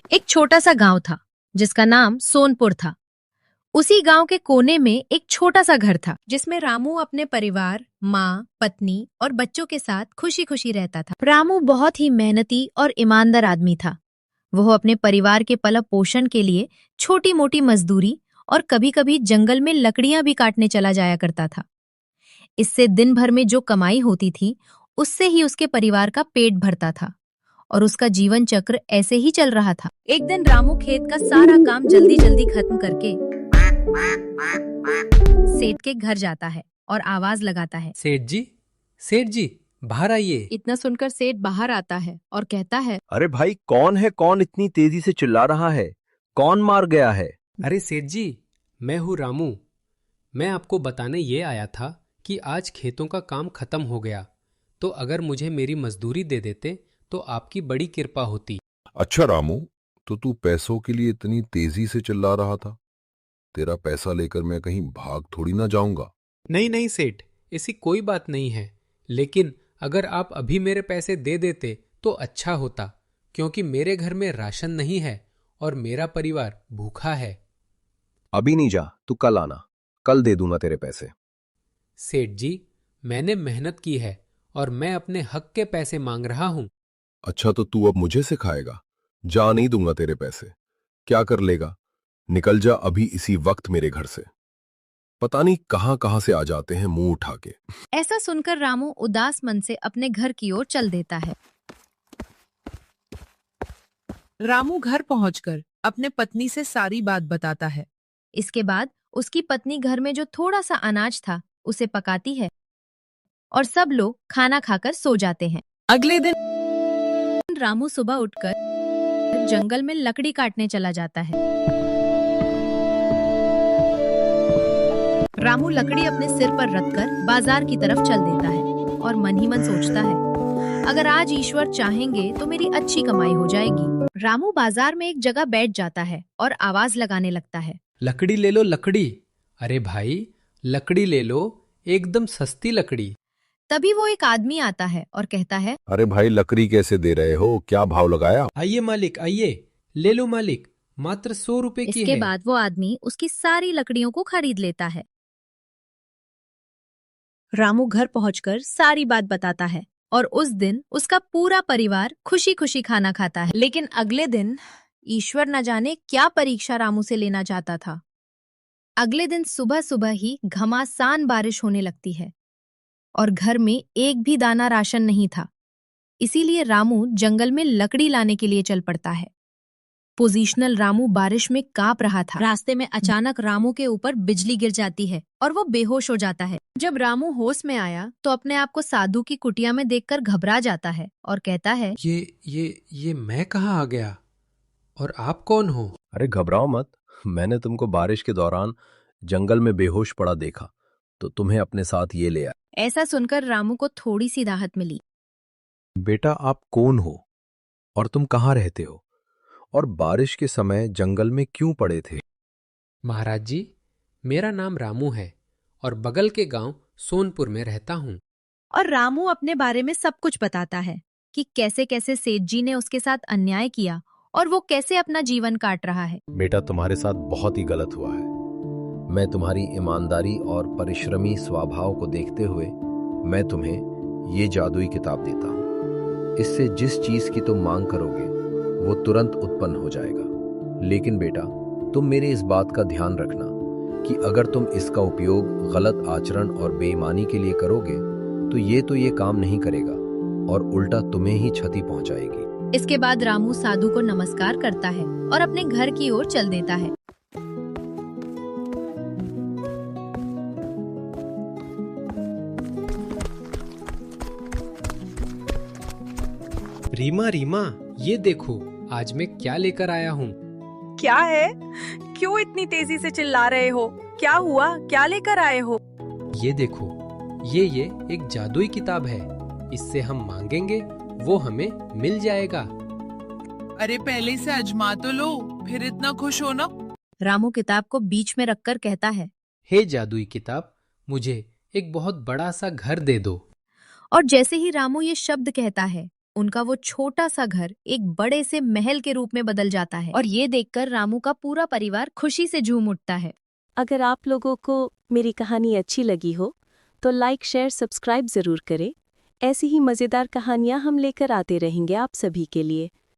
एक छोटा सा गांव था जिसका नाम सोनपुर था। उसी गांव के कोने में एक छोटा सा घर था जिसमें रामू अपने परिवार, माँ, पत्नी और बच्चों के साथ खुशी खुशी रहता था। रामू बहुत ही मेहनती और ईमानदार आदमी था। वह अपने परिवार के पालन पोषण के लिए छोटी मोटी मजदूरी और कभी कभी जंगल में लकड़ियां भी काटने चला जाया करता था। इससे दिन भर में जो कमाई होती थी उससे ही उसके परिवार का पेट भरता था और उसका जीवन चक्र ऐसे ही चल रहा था। एक दिन रामू खेत का सारा काम जल्दी जल्दी खत्म करके सेठ के घर जाता है और आवाज लगाता है, सेठ जी, बाहर आइए। इतना सुनकर सेठ बाहर आता है और कहता है, अरे भाई, कौन है? कौन इतनी तेजी से चिल्ला रहा है? कौन मार गया है? अरे सेठ जी, मैं हूँ रामू। मैं आपको बताने ये आया था कि आज खेतों का काम खत्म हो गया, तो अगर मुझे मेरी मजदूरी दे देते तो आपकी बड़ी कृपा होती। अच्छा रामू, तो तू पैसों के लिए इतनी तेजी से चिल्ला रहा था? तेरा पैसा लेकर मैं कहीं भाग थोड़ी ना जाऊंगा। नहीं नहीं सेठ, ऐसी कोई बात नहीं है, लेकिन अगर आप अभी मेरे पैसे दे देते तो अच्छा होता, क्योंकि मेरे घर में राशन नहीं है और मेरा परिवार भूखा है। अभी नहीं जा, तू कल आना, कल दे दूंगा तेरे पैसे। सेठ जी, मैंने मेहनत की है और मैं अपने हक के पैसे मांग रहा हूँ। अच्छा, तो तू अब मुझे सिखाएगा? जा नहीं दूंगा तेरे पैसे। क्या कर लेगा? निकल जा अभी इसी वक्त मेरे घर से। पता नहीं कहां से आ जाते हैं मुंह उठा के। ऐसा सुनकर रामू उदास मन से अपने घर की ओर चल देता है। रामू घर पहुंचकर अपने पत्नी से सारी बात बताता है। इसके बाद उसकी पत्नी घर में जो थोड़ा सा अनाज था उसे पकाती है और सब लोग खाना खाकर सो जाते हैं। अगले दिन रामू सुबह उठकर जंगल में लकड़ी काटने चला जाता है। रामू लकड़ी अपने सिर पर रखकर बाजार की तरफ चल देता है और मन ही मन सोचता है, अगर आज ईश्वर चाहेंगे तो मेरी अच्छी कमाई हो जाएगी। रामू बाजार में एक जगह बैठ जाता है और आवाज लगाने लगता है, लकड़ी ले लो लकड़ी। अरे भाई, लकड़ी ले लो, एकदम सस्ती लकड़ी। तभी वो एक आदमी आता है और कहता है, अरे भाई, लकड़ी कैसे दे रहे हो? क्या भाव लगाया? आइए मालिक, आइए, ले लो मालिक, मात्र 100 रुपए की इसके है। बाद वो आदमी उसकी सारी लकड़ियों को खरीद लेता है। रामू घर पहुंचकर सारी बात बताता है और उस दिन उसका पूरा परिवार खुशी खुशी खाना खाता है। लेकिन अगले दिन ईश्वर न जाने क्या परीक्षा रामू से लेना चाहता था। अगले दिन सुबह सुबह ही घमासान बारिश होने लगती है और घर में एक भी दाना राशन नहीं था। इसीलिए रामू जंगल में लकड़ी लाने के लिए चल पड़ता है। पोजीशनल रामू बारिश में कांप रहा था। रास्ते में अचानक रामू के ऊपर बिजली गिर जाती है और वो बेहोश हो जाता है। जब रामू होश में आया तो अपने आप को साधु की कुटिया में देखकर घबरा जाता है और कहता है, ये मैं कहाँ आ गया और आप कौन हो? अरे घबराओ मत, मैंने तुमको बारिश के दौरान जंगल में बेहोश पड़ा देखा, तो तुम्हें अपने साथ ये ले आया। ऐसा सुनकर रामू को थोड़ी सी राहत मिली। बेटा, आप कौन हो और तुम कहाँ रहते हो और बारिश के समय जंगल में क्यों पड़े थे? महाराज जी, मेरा नाम रामू है और बगल के गांव सोनपुर में रहता हूँ। और रामू अपने बारे में सब कुछ बताता है कि कैसे कैसे सेठ जी ने उसके साथ अन्याय किया और वो कैसे अपना जीवन काट रहा है। बेटा, तुम्हारे साथ बहुत ही गलत हुआ है। मैं तुम्हारी ईमानदारी और परिश्रमी स्वभाव को देखते हुए मैं तुम्हें ये जादुई किताब देता हूँ। इससे जिस चीज की तुम मांग करोगे वो तुरंत उत्पन्न हो जाएगा। लेकिन बेटा, तुम मेरे इस बात का ध्यान रखना कि अगर तुम इसका उपयोग गलत आचरण और बेईमानी के लिए करोगे तो ये काम नहीं करेगा और उल्टा तुम्हें ही क्षति पहुंचाएगी। इसके बाद रामू साधु को नमस्कार करता है और अपने घर की ओर चल देता है। रीमा रीमा, ये देखो आज मैं क्या लेकर आया हूँ। क्या है? क्यों इतनी तेजी से चिल्ला रहे हो? क्या हुआ? क्या लेकर आए हो? ये देखो, ये एक जादुई किताब है। इससे हम मांगेंगे वो हमें मिल जाएगा। अरे पहले से अजमा तो लो, फिर इतना खुश हो ना। रामू किताब को बीच में रखकर कहता है, हे जादुई किताब, मुझे एक बहुत बड़ा सा घर दे दो। और जैसे ही रामू ये शब्द कहता है उनका वो छोटा सा घर एक बड़े से महल के रूप में बदल जाता है और ये देखकर रामू का पूरा परिवार खुशी से झूम उठता है। अगर आप लोगों को मेरी कहानी अच्छी लगी हो तो लाइक, शेयर, सब्सक्राइब ज़रूर करें। ऐसी ही मज़ेदार कहानियाँ हम लेकर आते रहेंगे आप सभी के लिए।